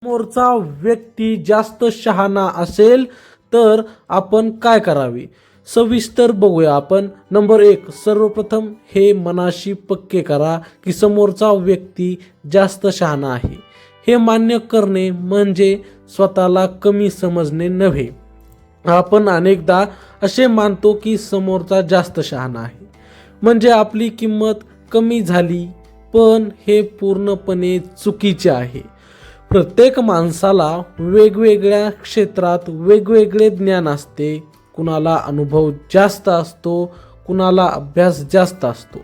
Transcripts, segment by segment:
समोरचा व्यक्ती जास्त शहाणा असेल तर आपण काय करावे सविस्तर बघूया आपण. नंबर 1, सर्वप्रथम हे मनाशी पक्के करा की समोरचा व्यक्ती जास्त शहाणा आहे. हे मान्य करणे म्हणजे स्वतःला कमी समजणे नव्हे. आपण अनेकदा असे मानतो की समोरचा जास्त शहाणा आहे म्हणजे आपली किंमत कमी झाली, पण हे पूर्णपणे चुकीचे आहे. प्रत्येक माणसाला वेगवेगळ्या क्षेत्रात वेगवेगळे ज्ञान असते. कुणाला अनुभव जास्त असतो, कुणाला अभ्यास जास्त असतो,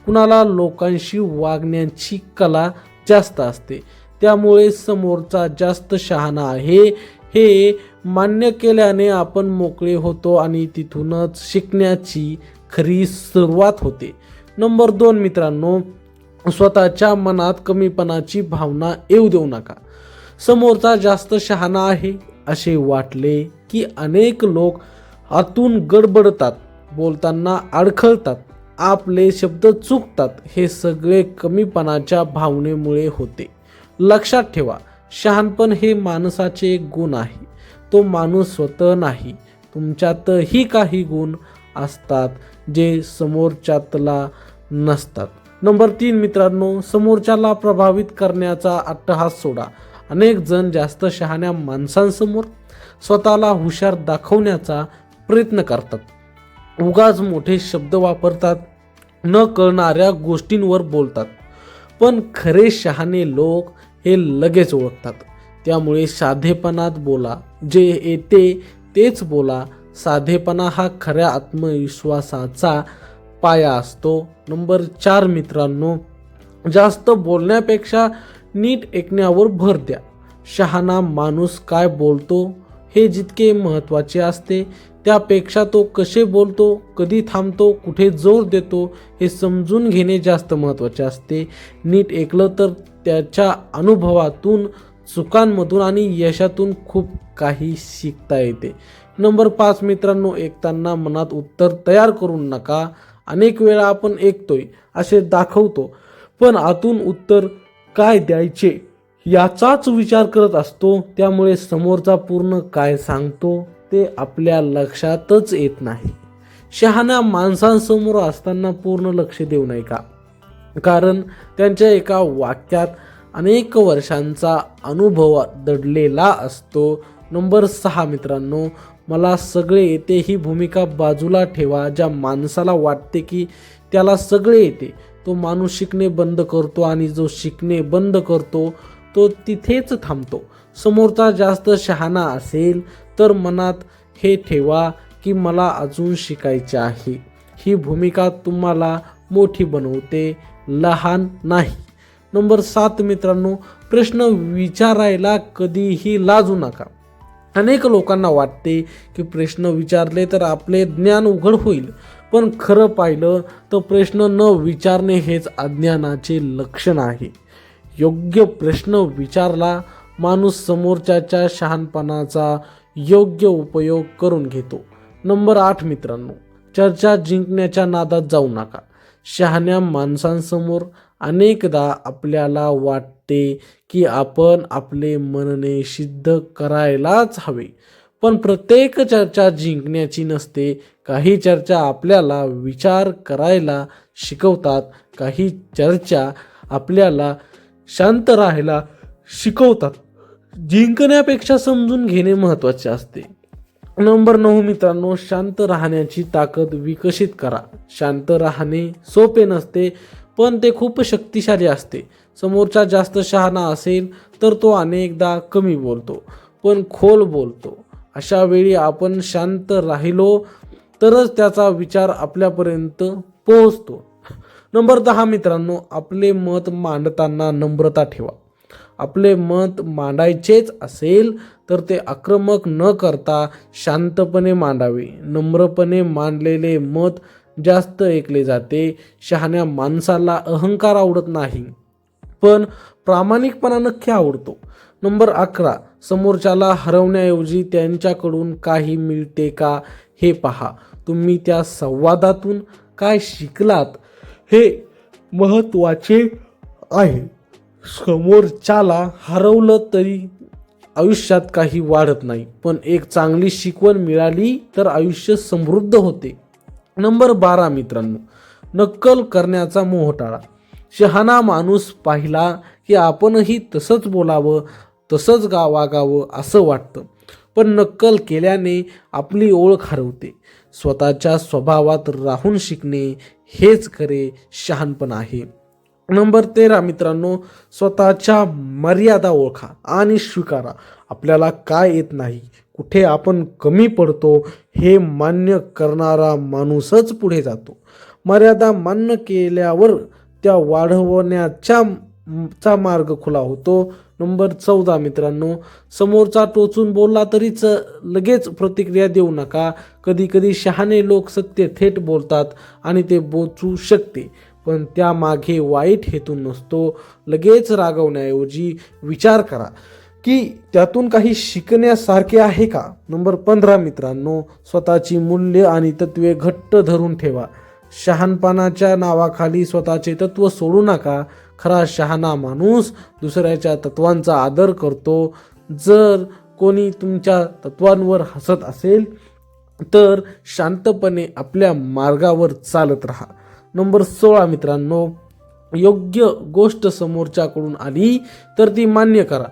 कुणाला लोकांशी वागण्याची कला जास्त असते. त्यामुळे समोरचा जास्त शहाणा आहे हे मान्य केल्याने आपण मोकळे होतो आणि तिथूनच शिकण्याची खरी सुरुवात होते. नंबर 2 मित्रांनो, स्वतःच्या मनात कमीपणाची भावना येऊ देऊ नका. समोरचा जास्त शहाणा आहे असे वाटले की अनेक लोक आतून गडबडतात, बोलताना अडखळतात, आपले शब्द चुकतात. हे सगळे कमीपणाच्या भावनेमुळे होते. लक्षात ठेवा, शहाणपण हे माणसाचे एक गुण आहे. तो माणूस स्वतः नाही. तुमच्यातही काही गुण असतात जे समोरच्यातला नसतात. नंबर 3 मित्रांनो, समोरच्याला प्रभावित करण्याचा अट्टहास सोडा. अनेक जण जास्त शहाण्या माणसांसमोर स्वतःला हुशार दाखवण्याचा प्रयत्न करतात. उगाच मोठे शब्द वापरतात, न कळणाऱ्या गोष्टींवर बोलतात. पण खरे शहाणे लोक हे लगेच ओळखतात. त्यामुळे साधेपणात बोला, जे येते तेच बोला. साधेपणा हा खऱ्या आत्मविश्वासाचा पाया असतो. नंबर 4 मित्रांनो, जास्त बोलण्यापेक्षा नीट ऐकण्यावर भर द्या. शहाणा माणूस काय बोलतो हे जितके महत्त्वाचे असते त्यापेक्षा तो कसे बोलतो, कधी थांबतो, कुठे जोर देतो हे समजून घेणे जास्त महत्त्वाचे असते. नीट ऐकलं तर त्याच्या अनुभवातून, चुकांमधून आणि यशातून खूप काही शिकता येते. नंबर 5 मित्रांनो, ऐकताना मनात उत्तर तयार करू नका. अनेक वेळा आपण ऐकतोय असे दाखवतो, पण आतून उत्तर काय द्यायचे याचाच विचार करत असतो. त्यामुळे समोरचा पूर्ण काय सांगतो ते आपल्या लक्षातच येत नाही. शहाण्या माणसांसमोर असताना पूर्ण लक्ष देऊ नये का, कारण त्यांच्या एका वाक्यात अनेक वर्षांचा अनुभव दडलेला असतो. नंबर 6 मित्रांनो, मला सगळे येते ही भूमिका बाजूला ठेवा. ज्या माणसाला वाटते की त्याला सगळे येते तो माणूस शिकणे बंद करतो आणि जो शिकणे बंद करतो तो तिथेच थांबतो. समोरचा जास्त शहाणा असेल तर मनात हे ठेवा की मला अजून शिकायचे आहे. ही भूमिका तुम्हाला मोठी बनवते, लहान नाही. नंबर 7 मित्रांनो, प्रश्न विचारायला कधीही लाजू नका. अनेक लोकांना वाटते की प्रश्न विचारले तर आपले ज्ञान उघड होईल, पण खरं पाहिलं तर प्रश्न न विचारणे हेच अज्ञानाचे लक्षण आहे. योग्य प्रश्न विचारला माणूस समोरच्याच्या शहाणपणाचा योग्य उपयोग करून घेतो. नंबर 8 मित्रांनो, चर्चा जिंकण्याच्या नादात जाऊ नका. शहाण्या माणसांसमोर अनेकदा आपल्याला वाटते की आपण आपले म्हणणे सिद्ध करायलाच हवे, पण प्रत्येक चर्चा जिंकण्याची नसते. काही चर्चा आपल्याला विचार करायला शिकवतात, काही चर्चा आपल्याला शांत राहायला शिकवतात. जिंकण्यापेक्षा समजून घेणे महत्त्वाचे असते. नंबर 9 मित्रांनो, शांत राहण्याची ताकद विकसित करा. शांत राहणे सोपे नसते, पण ते खूप शक्तिशाली असते. समोरचा जास्त शहाणा असेल तर तो अनेकदा कमी बोलतो, पण खोल बोलतो. अशा वेळी आपण शांत राहिलो तरच त्याचा विचार आपल्यापर्यंत पोहोचतो. नंबर 10 मित्रांनो, आपले मत मांडताना नम्रता ठेवा. आपले मत मांडायचेच असेल तर ते आक्रमक न करता शांतपणे मांडावे. नम्रपणे मांडलेले मत जास्त ऐकले जाते. शहाण्या माणसाला अहंकार आवडत नाही, पण प्रामाणिकपणा नक्की आवडतो. नंबर 11, समोरच्याला हरवण्याऐवजी त्यांच्याकडून काही मिळते का हे पहा. तुम्ही त्या संवादातून काय शिकलात हे महत्त्वाचे आहे. समोरच्याला हरवलं तरी आयुष्यात काही वाढत नाही, पण एक चांगली शिकवण मिळाली तर आयुष्य समृद्ध होते. नंबर 12 मित्रांनो, नक्कल करण्याचा मोह टाळा. शहाणा माणूस पाहिला की आपणही तसंच बोलावं, तसंच वागावं असं वाटतं, पण नक्कल केल्याने आपली ओळख हरवते. स्वतःच्या स्वभावात राहून शिकणे हेच खरे शहाणपण आहे. नंबर 13 मित्रांनो, स्वतःच्या मर्यादा ओळखा आणि स्वीकारा. आपल्याला काय येत नाही, कुठे आपण कमी पडतो हे मान्य करणारा माणूसच पुढे जातो. मर्यादा मान्य केल्यावर त्या वाढवण्याचा मार्ग खुला होतो. नंबर 14 मित्रांनो, समोरचा टोचून बोलला तरीच लगेच प्रतिक्रिया देऊ नका. कधी कधी शहाणे लोक सत्य थेट बोलतात आणि ते बोचू शकते, पण त्यामागे वाईट हेतू नसतो. लगेच रागवण्याऐवजी विचार करा की त्यातून काही शिकण्यासारखे आहे का. नंबर 15 मित्रांनो, स्वतःची मूल्य आणि तत्त्वे घट्ट धरून ठेवा. शहाणपणाच्या नावाखाली स्वतःचे तत्त्व सोडू नका. खरा शहाणा माणूस दुसऱ्याच्या तत्वांचा आदर करतो. जर कोणी तुमच्या तत्वांवर हसत असेल तर शांतपणे आपल्या मार्गावर चालत राहा. नंबर 16 मित्रांनो, योग्य गोष्ट समोरच्याकडून आली तर ती मान्य करा.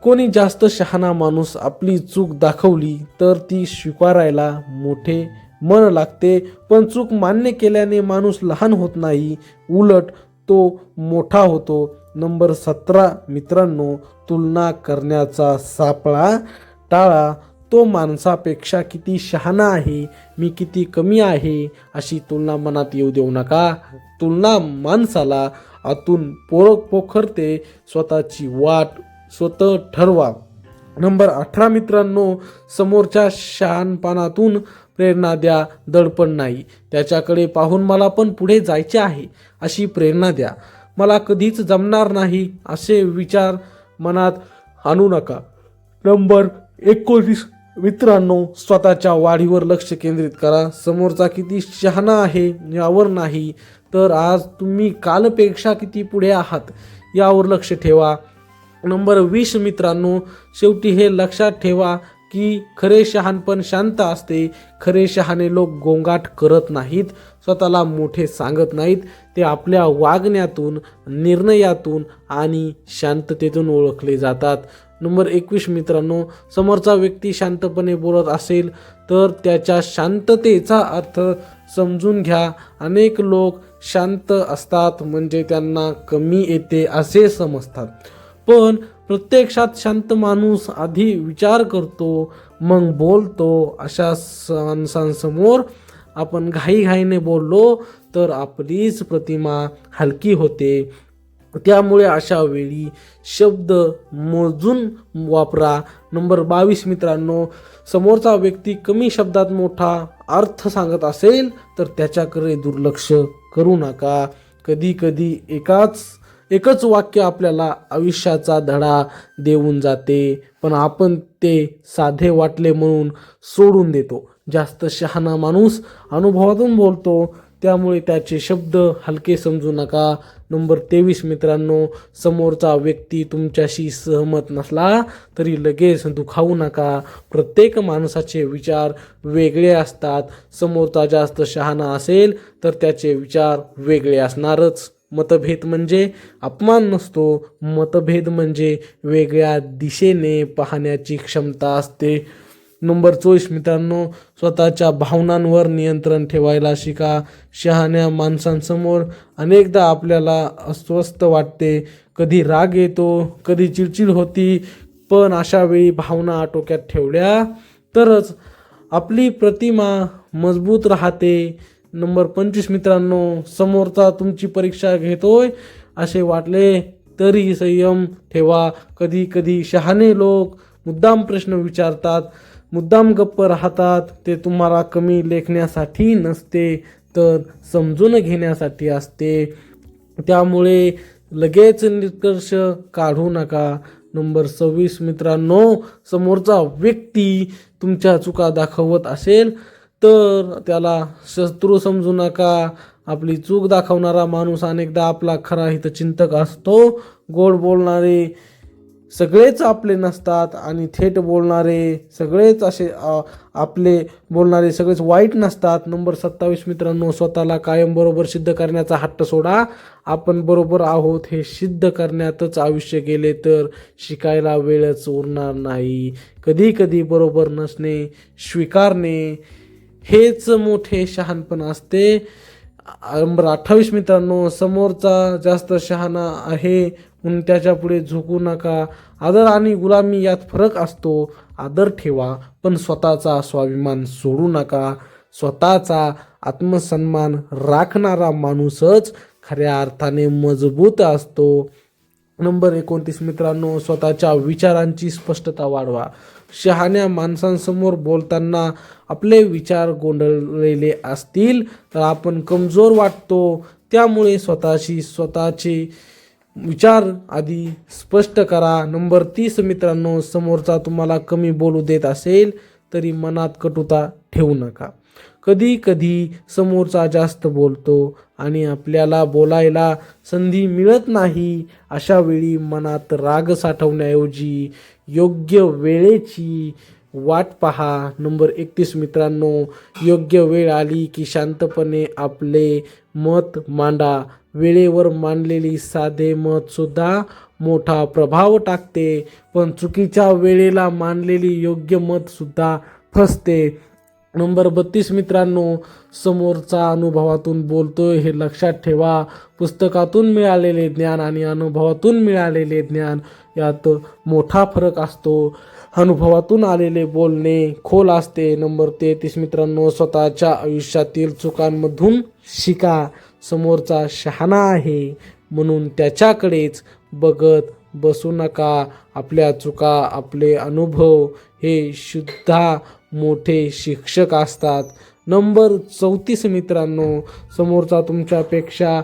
कोणी जास्त शहाणा माणूस आपली चूक दाखवली तर ती स्वीकारायला मोठे मन लागते, पण चूक मान्य केल्याने माणूस लहान होत नाही, उलट तो मोठा होतो. नंबर 17 मित्रांनो, तुलना करण्याचा सापळा टाळा. तो माणसापेक्षा किती शहाणा आहे, मी किती कमी आहे अशी तुलना मनात येऊ देऊ नका. तुलना माणसाला आतून पोखरते. स्वतःची वाट स्वतः ठरवा. नंबर 18 मित्रांनो, समोरच्या शहाणपणातून प्रेरणा द्या, दडपण नाही. त्याच्याकडे पाहून मला पण पुढे जायचे आहे अशी प्रेरणा द्या. मला कधीच जमणार नाही असे विचार मनात आणू नका. नंबर 19 मित्रांनो, स्वतःच्या वाढीवर लक्ष केंद्रित करा. समोरचा किती शहाणा आहे यावर नाही, तर आज तुम्ही कालपेक्षा किती पुढे आहात यावर लक्ष ठेवा. नंबर 20 मित्रांनो, शेवटी हे लक्षात ठेवा की खरे शहाणपण शांत असते. खरे शहाणे लोक गोंगाट करत नाहीत, स्वतःला मोठे सांगत नाहीत. ते आपल्या वागण्यातून, निर्णयातून आणि शांततेतून ओळखले जातात. नंबर 21 मित्रांनो, समोरचा व्यक्ती शांतपणे बोलत असेल तर त्याच्या शांततेचा अर्थ समजून घ्या. अनेक लोक शांत असतात म्हणजे त्यांना कमी येते असे समजतात, पण प्रत्यक्षात शांत माणूस आधी विचार करतो मग बोलतो. अशा माणसांसमोर आपण घाईघाईने बोललो तर आपलीच प्रतिमा हलकी होते. त्यामुळे अशा वेळी शब्द मोजून वापरा. नंबर 22 मित्रांनो, समोरचा व्यक्ती कमी शब्दात मोठा अर्थ सांगत असेल तर त्याच्याकडे दुर्लक्ष करू नका. कधी कधी एकच वाक्य आपल्याला आयुष्याचा धडा देऊन जाते, पण आपण ते साधे वाटले म्हणून सोडून देतो. जास्त शहाणा माणूस अनुभवातून बोलतो, त्यामुळे त्याचे शब्द हलके समजू नका. नंबर 23 मित्रांनो, समोरचा व्यक्ती तुमच्याशी सहमत नसला तरी लगेच दुखावू नका. प्रत्येक माणसाचे विचार वेगळे असतात. समोरचा जास्त शहाणा असेल तर त्याचे विचार वेगळे असणारच. मतभेद म्हणजे अपमान नसतो, मतभेद म्हणजे वेगळ्या दिशेने पाहण्याची क्षमता असते. नंबर 24 मित्रांनो, स्वतःच्या भावनांवर नियंत्रण ठेवायला शिका. शहाण्या माणसांसमोर अनेकदा आपल्याला अस्वस्थ वाटते, कधी राग येतो, कधी चिडचिड होती, पण अशा वेळी भावना आटोक्यात ठेवल्या तरच आपली प्रतिमा मजबूत राहते. नंबर 25 मित्रांनो, समोरचा तुमची परीक्षा घेतोय असे वाटले तरी संयम ठेवा. कधी कधी शहाणे लोक मुद्दाम प्रश्न विचारतात, मुद्दाम गप्प राहतात. ते तुम्हाला कमी लेखण्यासाठी नसते तर समजून घेण्यासाठी असते. त्यामुळे लगेच निष्कर्ष काढू नका. नंबर 26 मित्रांनो, समोरचा व्यक्ती तुमच्या चुका दाखवत असेल तर त्याला शत्रू समजू नका. आपली चूक दाखवणारा माणूस अनेकदा आपला खरा हितचिंतक असतो. गोड बोलणारे सगळेच आपले नसतात आणि थेट बोलणारे सगळेच असे आपले बोलणारे सगळेच वाईट नसतात. नंबर 27 मित्रांनो, स्वतःला कायम बरोबर सिद्ध करण्याचा हट्ट सोडा. आपण बरोबर आहोत हे सिद्ध करण्यातच आयुष्य गेले तर शिकायला वेळच उरणार नाही. कधी कधी बरोबर नसणे स्वीकारणे हेच मोठे शहाणपण असते. नंबर 28 मित्रांनो, समोरचा जास्त शहाणा आहे म्हणून त्याच्या पुढे झुकू नका. आदर आणि गुलामी यात फरक असतो. आदर ठेवा पण स्वतःचा स्वाभिमान सोडू नका. स्वतःचा आत्मसन्मान राखणारा माणूसच खऱ्या अर्थाने मजबूत असतो. नंबर 29 मित्रांनो, स्वतःच्या विचारांची स्पष्टता वाढवा. शहाण्या माणसांसमोर बोलताना आपले विचार गोंधळलेले असतील तर आपण कमजोर वाटतो. त्यामुळे स्वतःचे विचार आधी स्पष्ट करा. नंबर 30 मित्रांनो, समोरचा तुम्हाला कमी बोलू देत असेल तरी मनात कटुता ठेवू नका. कधी कधी समोरचा जास्त बोलतो आणि आपल्याला बोलायला संधी मिळत नाही. अशा वेळी मनात राग साठवण्याऐवजी योग्य वेळेची वाट पहा. नंबर 31 मित्रांनो, योग्य वेळ आली की शांतपणे आपले मत मांडा. वेळेवर मांडलेली साधे मत सुद्धा मोठा प्रभाव टाकते, पण चुकीच्या वेळेला मांडलेली योग्य मत सुद्धा फसते. नंबर 32 मित्रांनो, समोरचा अनुभवातून बोलतोय हे लक्षात ठेवा. पुस्तकातून मिळालेले ज्ञान आणि अनुभवातून मिळालेले ज्ञान यात मोठा फरक असतो. अनुभवातून आलेले बोलणे खोल असते. नंबर 33 मित्रांनो, स्वतःच्या आयुष्यातील चुकांमधून शिका. समोरचा शहाणा आहे म्हणून त्याच्याकडेच बघत बसू नका. आपल्या चुका, आपले अनुभव हे सुद्धा मोठे शिक्षक असतात. नंबर 34 मित्रांनो, समोरचा तुमच्यापेक्षा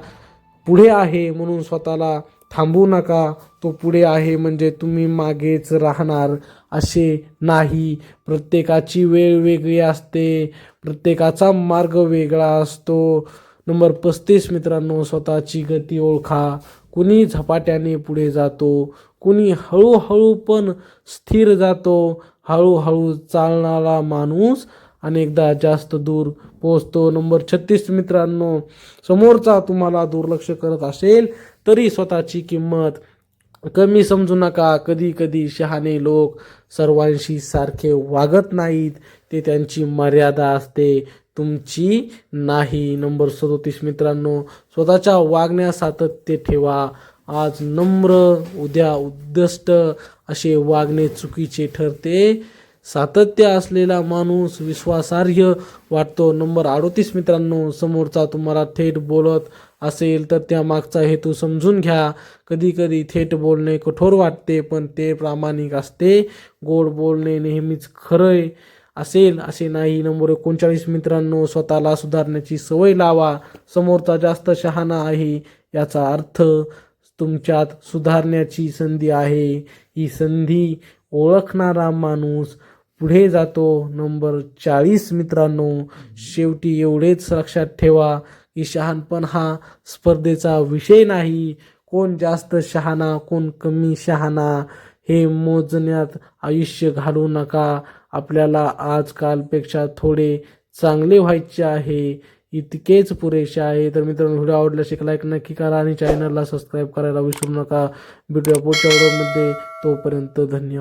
पुढे आहे म्हणून स्वतःला थांबवू नका. तो पुढे आहे म्हणजे तुम्ही मागेच राहणार असे नाही. प्रत्येकाची वेळ वेगळी असते, प्रत्येकाचा मार्ग वेगळा असतो. नंबर 35 मित्रांनो, स्वतःची गती ओळखा. कुणी झपाट्याने पुढे जातो, कुणी हळूहळू पण स्थिर जातो. हळूहळू चालणारा माणूस अनेकदा जास्त दूर पोहोचतो. नंबर 36 मित्रांनो, समोरचा तुम्हाला दुर्लक्ष करत असेल तरी स्वतःची किंमत कमी समजू नका. कधी कधी शहाणे लोक सर्वांशी सारखे वागत नाहीत, ते त्यांची मर्यादा असते, तुमची नाही. नंबर 37 मित्रांनो, स्वतःच्या वागण्यात सातत्य ठेवा. आज नम्र, उद्या उद्दिष्ट असे वागणे चुकीचे ठरते. सातत्य असलेला माणूस विश्वासार्ह वाटतो. नंबर 38 मित्रांनो, समोरचा तुम्हाला थेट बोलत असेल तर त्यामागचा हेतू समजून घ्या. कधी कधी थेट बोलणे कठोर वाटते पण ते प्रामाणिक असते. गोड बोलणे नेहमीच खरे असेल असे नाही. नंबर 39 मित्रांनो, स्वतःला सुधारण्याची सवय लावा. समोरचा जास्त शहाणा आहे याचा अर्थ तुमच्यात सुधारण्याची संधी आहे. ही संधी ओळखणारा माणूस पुढे जातो. नंबर 40 मित्रांनो, शेवटी एवढेच लक्षात ठेवा की शहाणपण हा स्पर्धेचा विषय नाही. कोण जास्त शहाणा, कोण कमी शहाणा हे मोजण्यात आयुष्य घालवू नका. आपल्याला आजकालपेक्षा थोडे चांगले व्हायचे आहे, इतकेच पुरेसे आहे. तर मित्रांनो, व्हिडिओ आवडल्यास एक लाईक नक्की करा आणि चॅनलला सबस्क्राईब करायला विसरू नका. भेटूया पुढच्या व्हिडिओमध्ये. तोपर्यंत धन्यवाद.